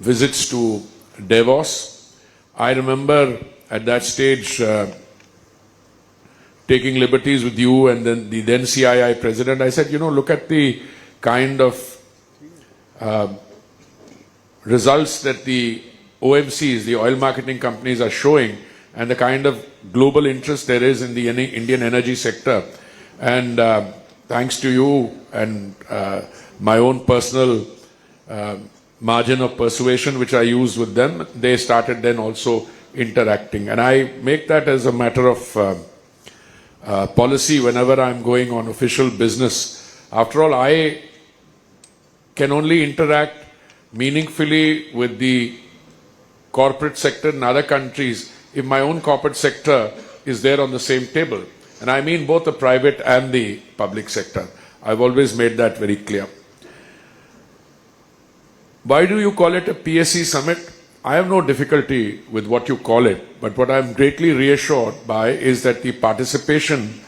visits to Davos. I remember at that stage taking liberties with you and then the then CII president. I said, look at the kind of results that the OMCs, the oil marketing companies, are showing, and the kind of global interest there is in the Indian energy sector. And thanks to you and my own personal margin of persuasion which I used with them, they started then also interacting. And I make that as a matter of policy whenever I'm going on official business. After all, I can only interact meaningfully with the corporate sector in other countries if my own corporate sector is there on the same table. And I mean both the private and the public sector. I've always made that very clear. Why do you call it a PSC summit? I have no difficulty with what you call it, but what I'm greatly reassured by is that the participation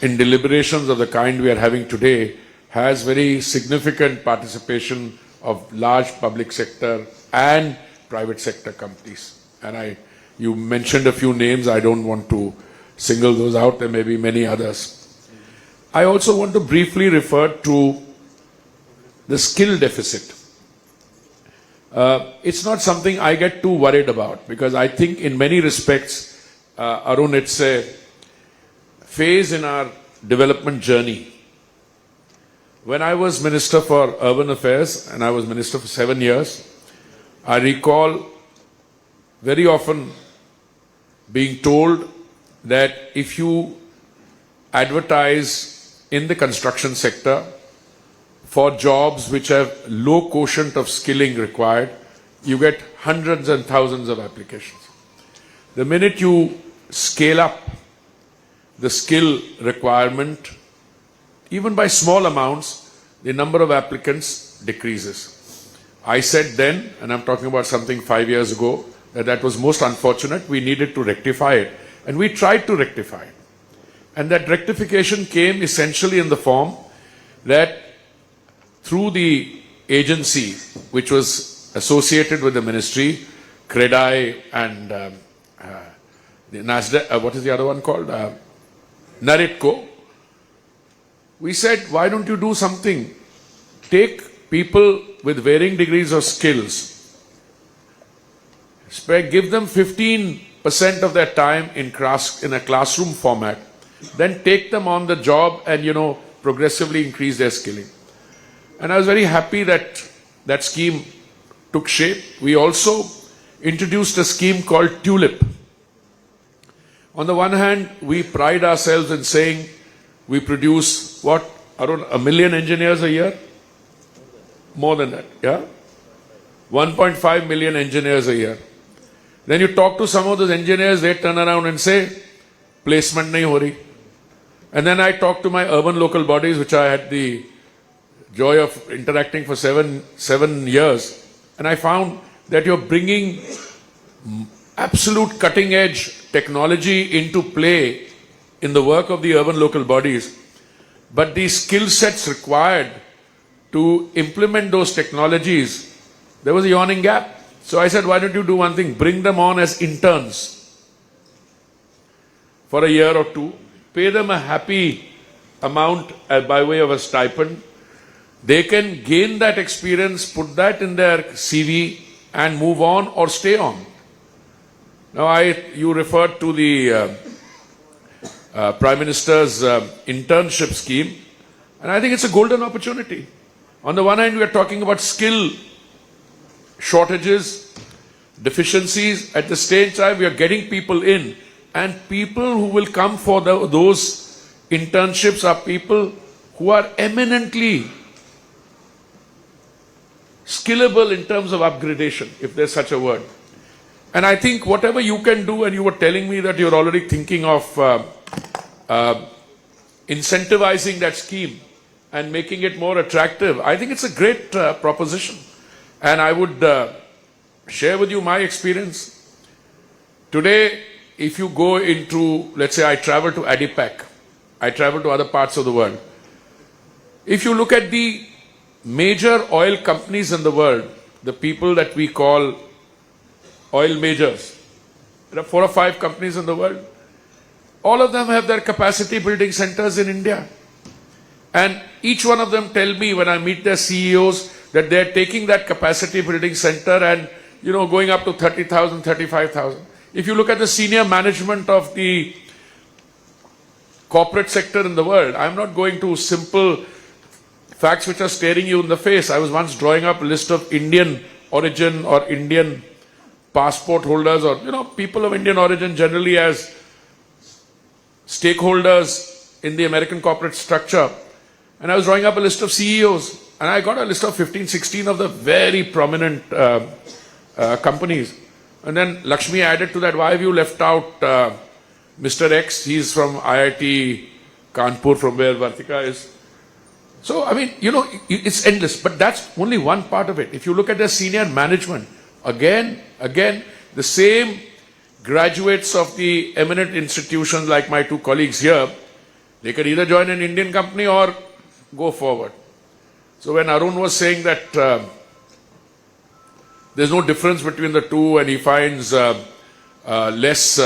in deliberations of the kind we are having today has very significant participation of large public sector and private sector companies. And you mentioned a few names. I don't want to single those out. There may be many others. I also want to briefly refer to the skill deficit. It's not something I get too worried about, because I think in many respects, Arun, it's a phase in our development journey. When I was Minister for Urban Affairs, and I was Minister for 7 years, I recall very often being told that if you advertise in the construction sector for jobs which have low quotient of skilling required, you get hundreds and thousands of applications. The minute you scale up the skill requirement, even by small amounts, the number of applicants decreases. I said then, and I'm talking about something 5 years ago, that was most unfortunate. We needed to rectify it. And we tried to rectify it. And that rectification came essentially in the form that through the agency which was associated with the ministry, CREDAI and the NASDAQ, what is the other one called? NAREDCO. We said, why don't you do something? Take people with varying degrees of skills, give them 15% of their time in a classroom format, then take them on the job and, progressively increase their skilling. And I was very happy that that scheme took shape. We also introduced a scheme called TULIP. On the one hand, we pride ourselves in saying we produce, around 1 million engineers a year? More than that, yeah? 1.5 million engineers a year. Then you talk to some of those engineers, they turn around and say, placement nahi ho rahi. And then I talk to my urban local bodies, which I had the joy of interacting for seven years, and I found that you're bringing absolute cutting edge technology into play in the work of the urban local bodies, but the skill sets required to implement those technologies, there was a yawning gap. So I said, why don't you do one thing? Bring them on as interns for a year or two, pay them a happy amount by way of a stipend. They can gain that experience, put that in their CV and move on or stay on. Now you referred to the Prime Minister's internship scheme, and I think it's a golden opportunity. On the one hand, we are talking about skill shortages, deficiencies. At the same time, we are getting people in, and people who will come for those internships are people who are eminently skillable in terms of upgradation, if there's such a word. And I think whatever you can do, and you were telling me that you're already thinking of incentivizing that scheme and making it more attractive, I think it's a great proposition. And I would share with you my experience. Today, if you go into, let's say I travel to ADIPEC, I travel to other parts of the world. If you look at the major oil companies in the world, the people that we call oil majors, there are 4 or 5 companies in the world. All of them have their capacity building centers in India. And each one of them tell me when I meet their CEOs that they're taking that capacity building center and, going up to 30,000, 35,000. If you look at the senior management of the corporate sector in the world, I'm not going to simple facts which are staring you in the face. I was once drawing up a list of Indian origin or Indian passport holders or, people of Indian origin generally as stakeholders in the American corporate structure. And I was drawing up a list of CEOs. And I got a list of 15, 16 of the very prominent companies. And then Lakshmi added to that, why have you left out Mr. X? He's from IIT Kanpur, from where Vartika is. So, it's endless. But that's only one part of it. If you look at their senior management, again, the same graduates of the eminent institutions like my 2 colleagues here, they could either join an Indian company or go forward. So when Arun was saying that there's no difference between the two and he finds less,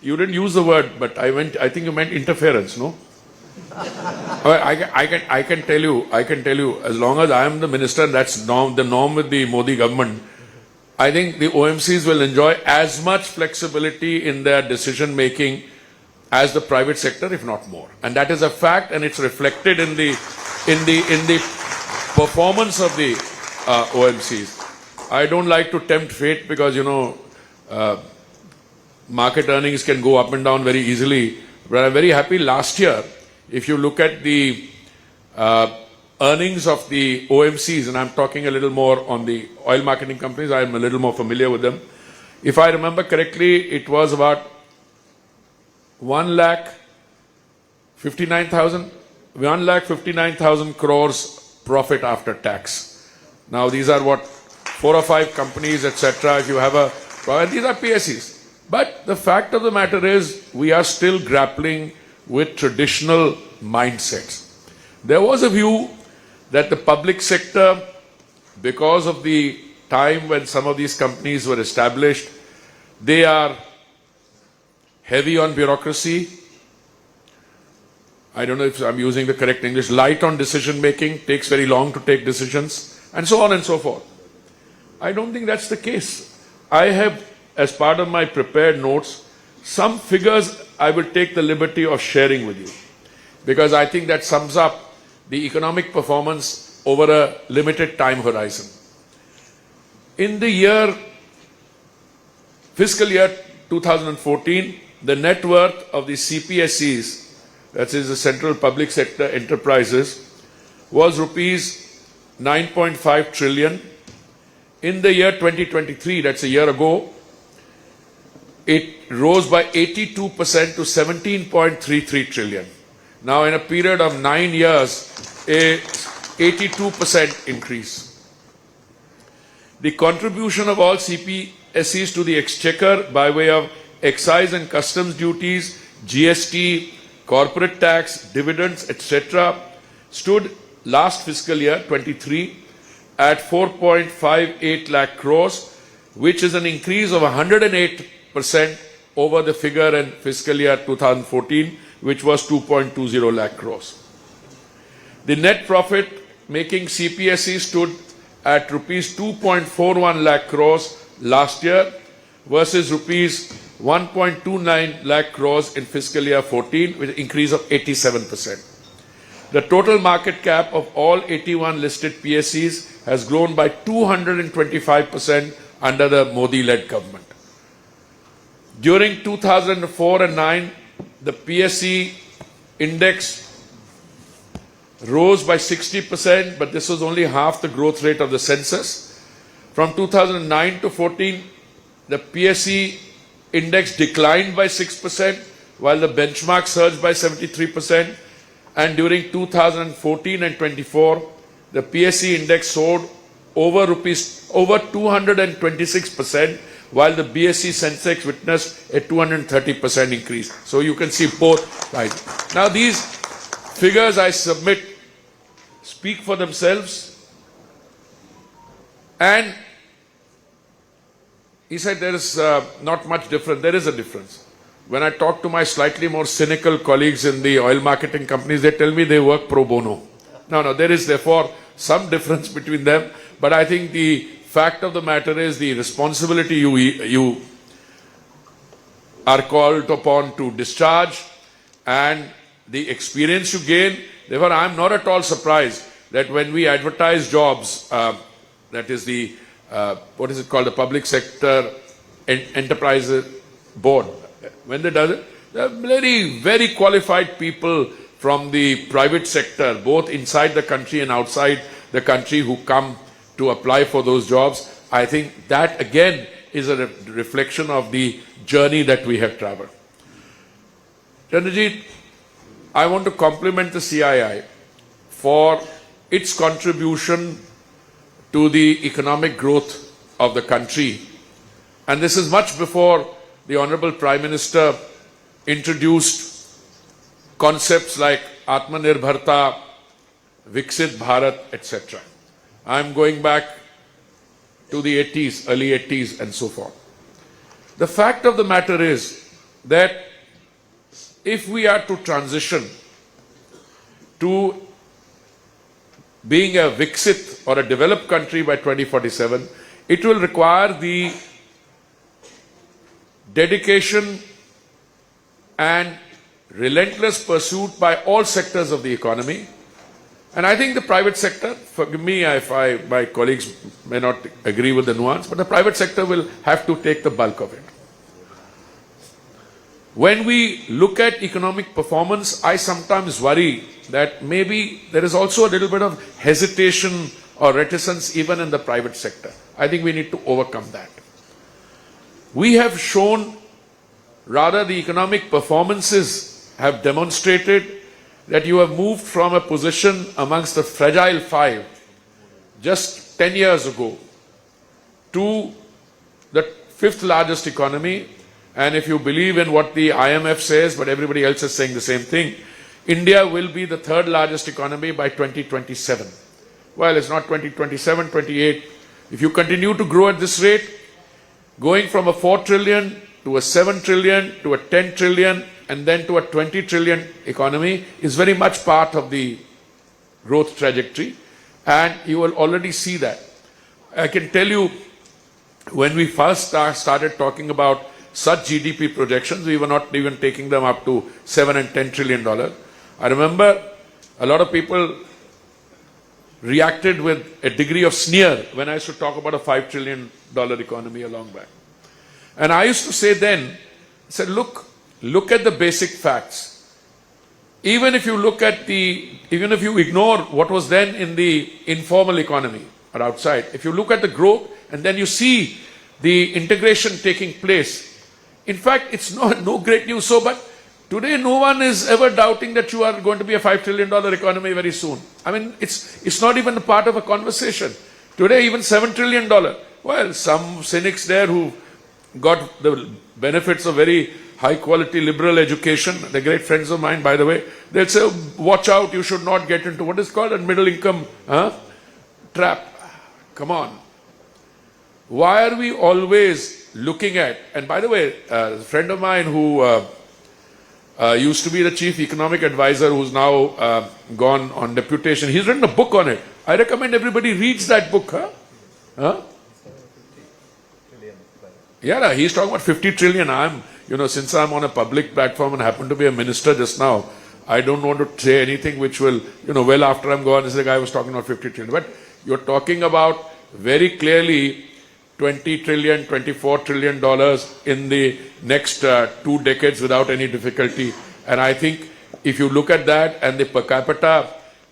you didn't use the word, but I think you meant interference, no? I can tell you, as long as I am the minister, and that's the norm with the Modi government, I think the OMCs will enjoy as much flexibility in their decision making as the private sector, if not more. And that is a fact, and it's reflected in the performance of the OMCs. I don't like to tempt fate because, market earnings can go up and down very easily. But I'm very happy last year, if you look at the earnings of the OMCs, and I'm talking a little more on the oil marketing companies, I'm a little more familiar with them. If I remember correctly, it was about 1,59,000 crores profit after tax. Now these are 4 or 5 companies, etc. If you have these are PSEs. But the fact of the matter is, we are still grappling with traditional mindsets. There was a view that the public sector, because of the time when some of these companies were established, they are heavy on bureaucracy. I don't know if I'm using the correct English. Light on decision making, takes very long to take decisions, and so on and so forth. I don't think that's the case. I have, as part of my prepared notes, some figures I will take the liberty of sharing with you, because I think that sums up the economic performance over a limited time horizon. In the fiscal year 2014, the net worth of the CPSEs, that is the Central Public Sector Enterprises, was rupees 9.5 trillion. In the year 2023, that's a year ago, it rose by 82% to 17.33 trillion. Now, in a period of 9 years, a 82% increase. The contribution of all CPSEs to the exchequer by way of excise and customs duties, GST, corporate tax, dividends, etc., stood last fiscal year 23 at 4.58 lakh crores, which is an increase of 108% over the figure in fiscal year 2014, which was 2.20 lakh crores. The net profit making CPSE stood at rupees 2.41 lakh crores last year versus rupees 1.29 lakh crores in fiscal year 14, with an increase of 87%. The total market cap of all 81 listed PSEs has grown by 225% under the Modi-led government. During 2004 and 9, the PSE index rose by 60%, but this was only half the growth rate of the census. From 2009 to 14, the PSE index declined by 6%, while the benchmark surged by 73%. And during 2014 and 24, the PSE index soared over 226%, while the BSE Sensex witnessed a 230% increase. So you can see both sides. Now these figures I submit speak for themselves. And he said there is not much difference. There is a difference. When I talk to my slightly more cynical colleagues in the oil marketing companies, they tell me they work pro bono. No, there is therefore some difference between them. But I think the fact of the matter is the responsibility you are called upon to discharge and the experience you gain. Therefore, I am not at all surprised that when we advertise jobs, that is the, what is it called, the Public Sector Enterprise Board, when they do it, there are very, very qualified people from the private sector, both inside the country and outside the country, who come to apply for those jobs. I think that again is a reflection of the journey that we have traveled. Chandrajit, I want to compliment the CII for its contribution to the economic growth of the country. And this is much before the Honorable Prime Minister introduced concepts like Atmanirbharta, Viksit Bharat, etc. I'm going back to the 80s, early 80s and so forth. The fact of the matter is that if we are to transition to being a Viksit or a developed country by 2047, it will require the dedication and relentless pursuit by all sectors of the economy. And I think the private sector, forgive me if my colleagues may not agree with the nuance, but the private sector will have to take the bulk of it. When we look at economic performance, I sometimes worry that maybe there is also a little bit of hesitation or reticence even in the private sector. I think we need to overcome that. We have shown, rather the economic performances have demonstrated that you have moved from a position amongst the fragile five just 10 years ago to the fifth largest economy. And if you believe in what the IMF says, but everybody else is saying the same thing, India will be the third largest economy by 2027. Well, it's not 2027, 28. If you continue to grow at this rate, going from a 4 trillion to a 7 trillion to a 10 trillion and then to a 20 trillion economy is very much part of the growth trajectory. And you will already see that. I can tell you, when we first started talking about such GDP projections, we were not even taking them up to 7 and 10 trillion dollars. I remember a lot of people reacted with a degree of sneer when I used to talk about a $5 trillion economy a long back. And I used to say then, I said, look at the basic facts. Even if you ignore what was then in the informal economy or outside, if you look at the growth and then you see the integration taking place, in fact, it's no great news. So, but today no one is ever doubting that you are going to be a $5 trillion economy very soon. I mean, it's not even a part of a conversation. Today, even $7 trillion. Well, some cynics there who got the benefits of very high quality liberal education, they're great friends of mine, by the way, they'll say, watch out, you should not get into what is called a middle income trap. Come on. Why are we always looking at, and by the way, a friend of mine who used to be the chief economic advisor, who's now gone on deputation, he's written a book on it. I recommend everybody reads that book. Yeah, he's talking about 50 trillion. Since I'm on a public platform and happen to be a minister just now, I don't want to say anything which will, well after I'm gone, this is the guy who was talking about 50 trillion. But you're talking about very clearly 20 trillion, 24 trillion dollars in the next 2 decades without any difficulty. And I think if you look at that and the per capita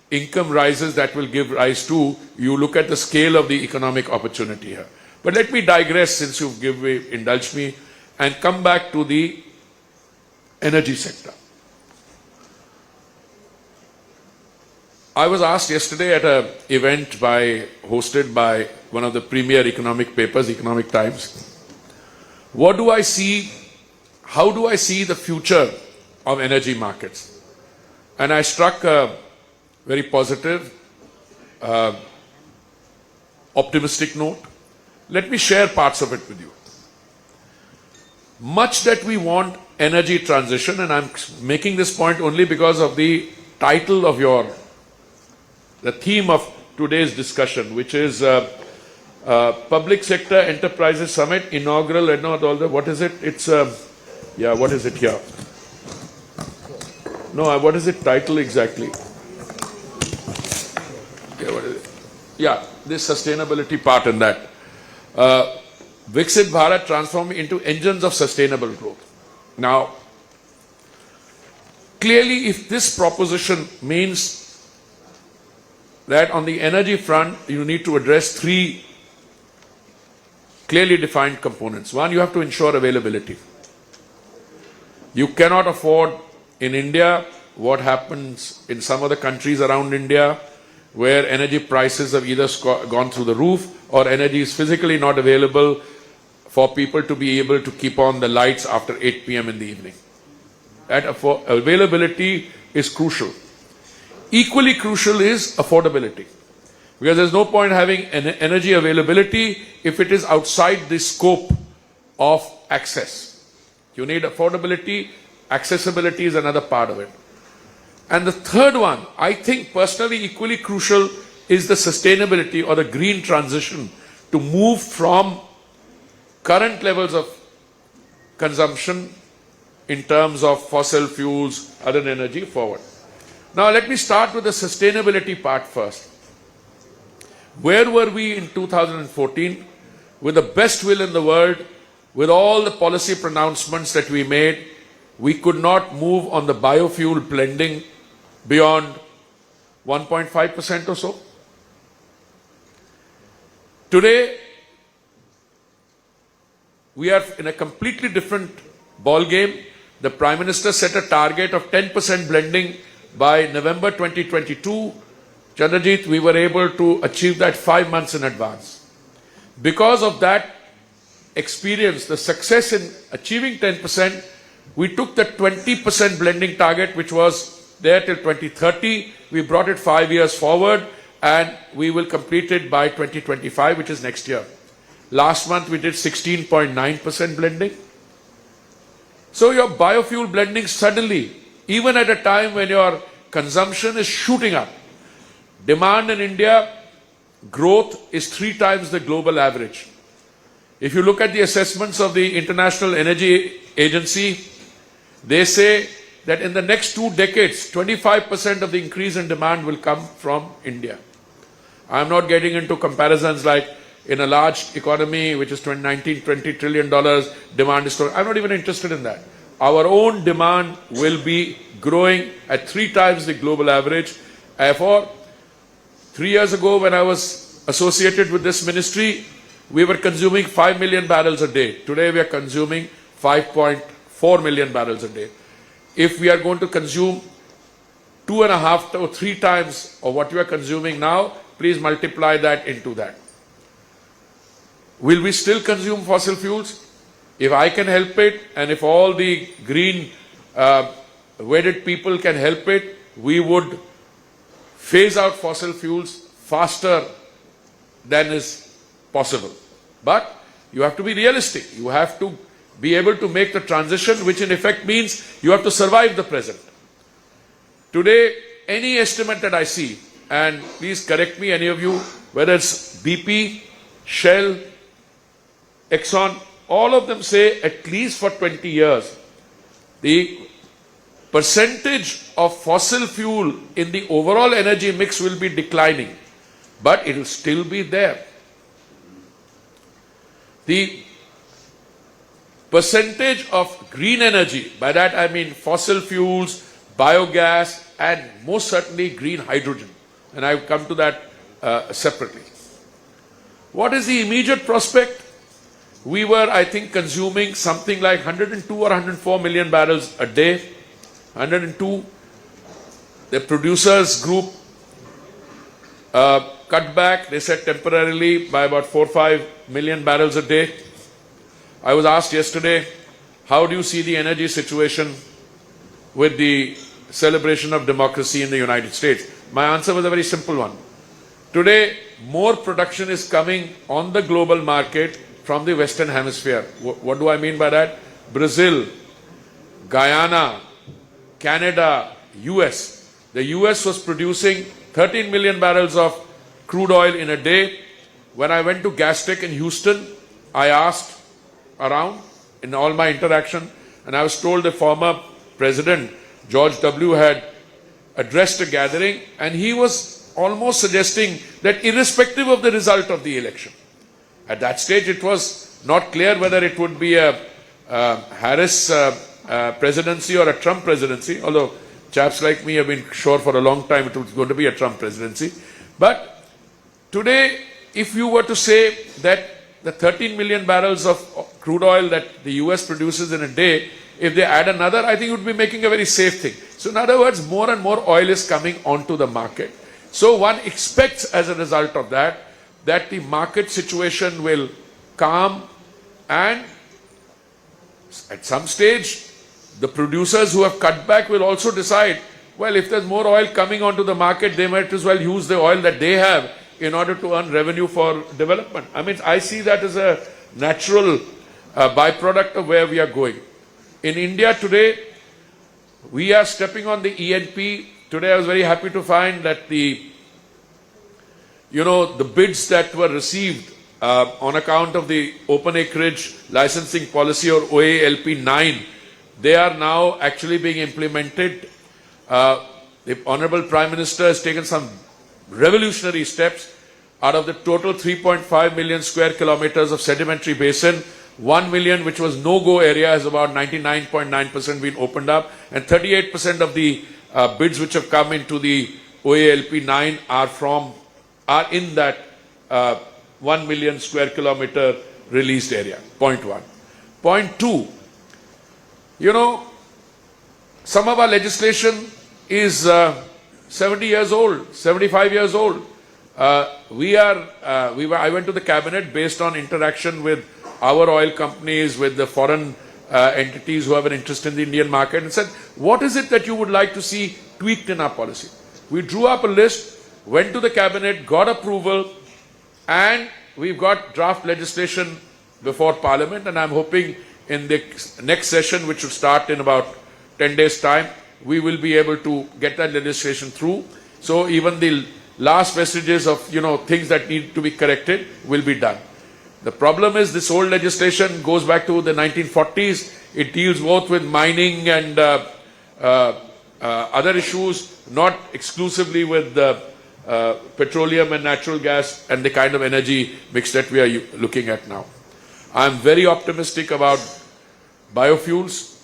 income rises that will give rise to, you look at the scale of the economic opportunity here. But let me digress, since you've indulged me, and come back to the energy sector. I was asked yesterday at an event hosted by one of the premier economic papers, Economic Times, how do I see the future of energy markets? And I struck a very positive optimistic note. Let me share parts of it with you. Much that we want energy transition, and I'm making this point only because of the title of the theme of today's discussion, which is Public Sector Enterprises Summit, inaugural, and not all the, what is it? It's, yeah, what is it here? No, what is it title exactly? Yeah, what is it? Yeah, this sustainability part in that. Viksit Bharat transforming into engines of sustainable growth. Now, clearly, if this proposition means that on the energy front, you need to address three clearly defined components. One, you have to ensure availability. You cannot afford in India what happens in some other countries around India, where energy prices have either gone through the roof or energy is physically not available for people to be able to keep on the lights after 8 p.m. in the evening. That availability is crucial. Equally crucial is affordability. Because there's no point having energy availability if it is outside the scope of access. You need affordability, accessibility is another part of it. And the third one, I think personally equally crucial, is the sustainability or the green transition to move from current levels of consumption in terms of fossil fuels, other energy forward. Now let me start with the sustainability part first. Where were we in 2014? With the best will in the world, with all the policy pronouncements that we made, we could not move on the biofuel blending beyond 1.5% or so. Today, we are in a completely different ball game. The Prime Minister set a target of 10% blending by November 2022. Chandrajit, we were able to achieve that 5 months in advance. Because of that experience, the success in achieving 10%, we took the 20% blending target, which was there till 2030. We brought it 5 years forward, and we will complete it by 2025, which is next year. Last month, we did 16.9% blending. So your biofuel blending suddenly, even at a time when your consumption is shooting up, demand in India, growth is 3 times the global average. If you look at the assessments of the International Energy Agency, they say that in the next 2 decades, 25% of the increase in demand will come from India. I'm not getting into comparisons like in a large economy, which is $20 trillion, demand is I'm not even interested in that. Our own demand will be growing at 3 times the global average. Therefore, 3 years ago when I was associated with this ministry, we were consuming 5 million barrels a day. Today we are consuming 5.4 million barrels a day. If we are going to consume 2.5 or 3 times of what we are consuming now, please multiply that into that. Will we still consume fossil fuels? If I can help it, and if all the green wedded people can help it, we would phase out fossil fuels faster than is possible. But you have to be realistic. You have to be able to make the transition, which in effect means you have to survive the present. Today, any estimate that I see, and please correct me, any of you, whether it's BP, Shell, Exxon, all of them say at least for 20 years, the percentage of fossil fuel in the overall energy mix will be declining, but it will still be there. The percentage of green energy, by that I mean fossil fuels, biogas, and most certainly green hydrogen. And I'll come to that separately. What is the immediate prospect? We were, I think, consuming something like 102 or 104 million barrels a day. 102. The producers group cut back, they said temporarily, by about 4 or 5 million barrels a day. I was asked yesterday, how do you see the energy situation with the celebration of democracy in the United States? My answer was a very simple one. Today, more production is coming on the global market from the Western Hemisphere. What do I mean by that? Brazil, Guyana, Canada, US. The US was producing 13 million barrels of crude oil in a day. When I went to Gastech in Houston, I asked around in all my interaction, and I was told the former president, George W., had addressed a gathering, and he was almost suggesting that irrespective of the result of the election, at that stage it was not clear whether it would be a Harris presidency or a Trump presidency, although chaps like me have been sure for a long time it was going to be a Trump presidency. But today, if you were to say that the 13 million barrels of crude oil that the US produces in a day, if they add another, I think it would be making a very safe thing. So in other words, more and more oil is coming onto the market. So one expects as a result of that, that the market situation will calm, and at some stage, the producers who have cut back will also decide, well, if there's more oil coming onto the market, they might as well use the oil that they have in order to earn revenue for development. I mean, I see that as a natural byproduct of where we are going. In India today, we are stepping on the ENP. Today I was very happy to find that the bids that were received on account of the open acreage licensing policy, or OALP 9, they are now actually being implemented. The Honorable Prime Minister has taken some revolutionary steps. Out of the total 3.5 million square kilometers of sedimentary basin, 1 million, which was no-go area, has about 99.9% been opened up, and 38% of the bids which have come into the OALP 9 are in that 1 million square kilometer released area. Point one. Point two, some of our legislation is 70 years old, 75 years old. I went to the cabinet based on interaction with our oil companies, with the foreign entities who have an interest in the Indian market, and said, what is it that you would like to see tweaked in our policy? We drew up a list, went to the cabinet, got approval, and we've got draft legislation before Parliament, and I'm hoping in the next session, which will start in about 10 days' time, we will be able to get that legislation through. So even the last vestiges of things that need to be corrected will be done. The problem is this old legislation goes back to the 1940s. It deals both with mining and other issues, not exclusively with petroleum and natural gas and the kind of energy mix that we are looking at now. I'm very optimistic about biofuels.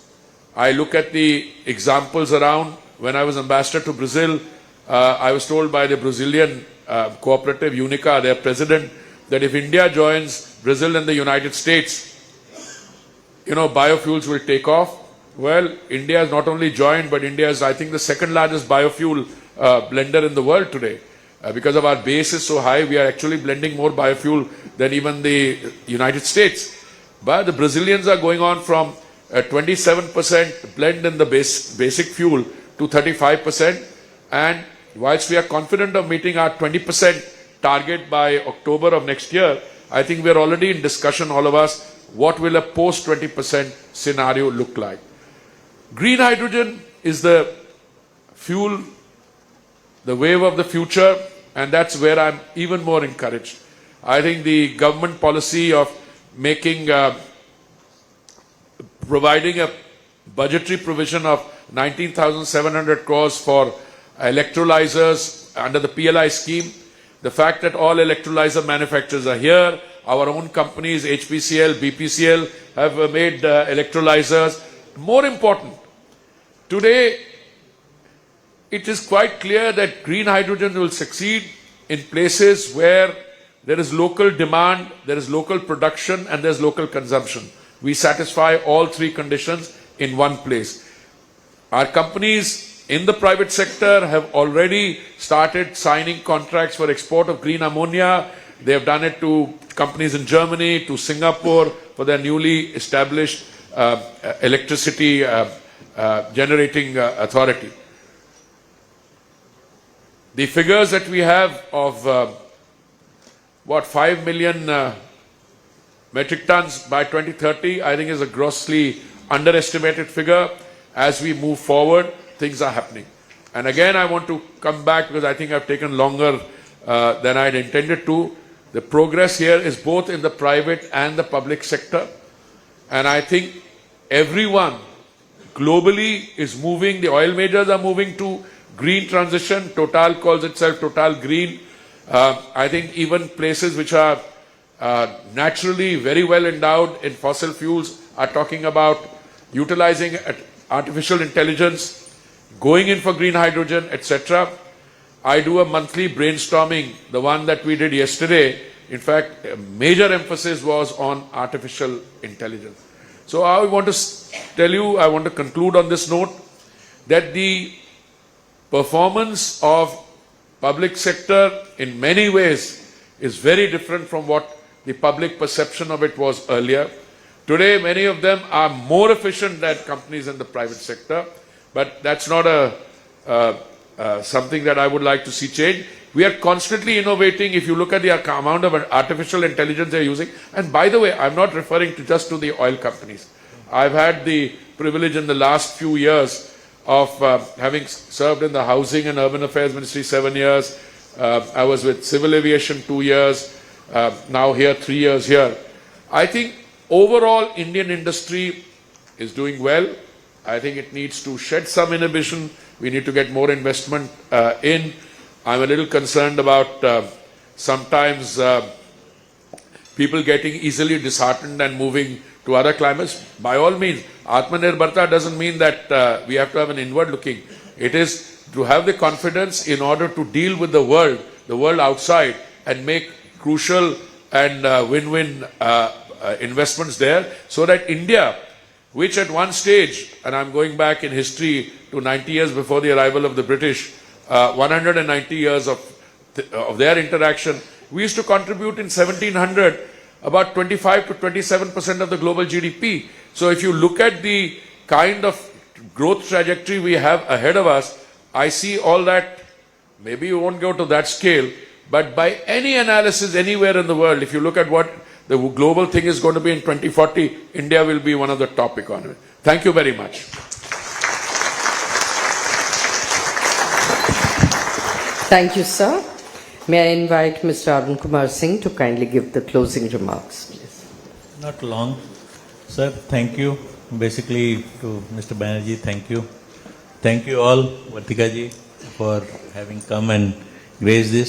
I look at the examples around. When I was ambassador to Brazil, I was told by the Brazilian cooperative Unica, their president, that if India joins Brazil and the United States, biofuels will take off. Well, India has not only joined, but India is, I think, the second largest biofuel blender in the world today. Because of our base is so high, we are actually blending more biofuel than even the United States. But the Brazilians are going on from a 27% blend in the basic fuel to 35%. And whilst we are confident of meeting our 20% target by October of next year, I think we are already in discussion, all of us, what will a post 20% scenario look like. Green hydrogen is the fuel, the wave of the future, and that's where I'm even more encouraged. I think the government policy of providing a budgetary provision of 19,700 crores for electrolyzers under the PLI scheme, the fact that all electrolyzer manufacturers are here, our own companies, HPCL, BPCL, have made electrolyzers. More important, today it is quite clear that green hydrogen will succeed in places where there is local demand, there is local production, and there is local consumption. We satisfy all three conditions in one place. Our companies in the private sector have already started signing contracts for export of green ammonia. They have done it to companies in Germany, to Singapore, for their newly established electricity generating authority. The figures that we have of 5 million metric tons by 2030, I think is a grossly underestimated figure. As we move forward, things are happening. And again, I want to come back because I think I've taken longer than I'd intended to. The progress here is both in the private and the public sector. And I think everyone globally is moving, the oil majors are moving to green transition. Total calls itself Total Green. I think even places which are naturally very well endowed in fossil fuels are talking about utilizing artificial intelligence, going in for green hydrogen, etc. I do a monthly brainstorming, the one that we did yesterday. In fact, a major emphasis was on artificial intelligence. So I want to tell you, I want to conclude on this note, that the performance of public sector in many ways is very different from what the public perception of it was earlier. Today, many of them are more efficient than companies in the private sector, but that's not something that I would like to see change. We are constantly innovating. If you look at the amount of artificial intelligence they're using, and by the way, I'm not referring to just to the oil companies. I've had the privilege in the last few years of having served in the Housing and Urban Affairs Ministry 7 years. I was with Civil Aviation 2 years, now here 3 years here. I think overall Indian industry is doing well. I think it needs to shed some inhibition. We need to get more investment in. I'm a little concerned about sometimes people getting easily disheartened and moving to other climates. By all means, Atmanirbharta doesn't mean that we have to have an inward looking. It is to have the confidence in order to deal with the world outside, and make crucial and win-win investments there, so that India, which at one stage, and I'm going back in history to 90 years before the arrival of the British, 190 years of their interaction, we used to contribute in 1700 about 25 to 27% of the global GDP. So if you look at the kind of growth trajectory we have ahead of us, I see all that. Maybe you won't go to that scale, but by any analysis anywhere in the world, if you look at what the global thing is going to be in 2040, India will be one of the top economies. Thank you very much. Thank you, sir. May I invite Mr. Arun Kumar Singh to kindly give the closing remarks, please. Not long. Sir, thank you. Basically, to Mr. Banerjee, thank you. Thank you all, Vartika ji, for having come and raised this.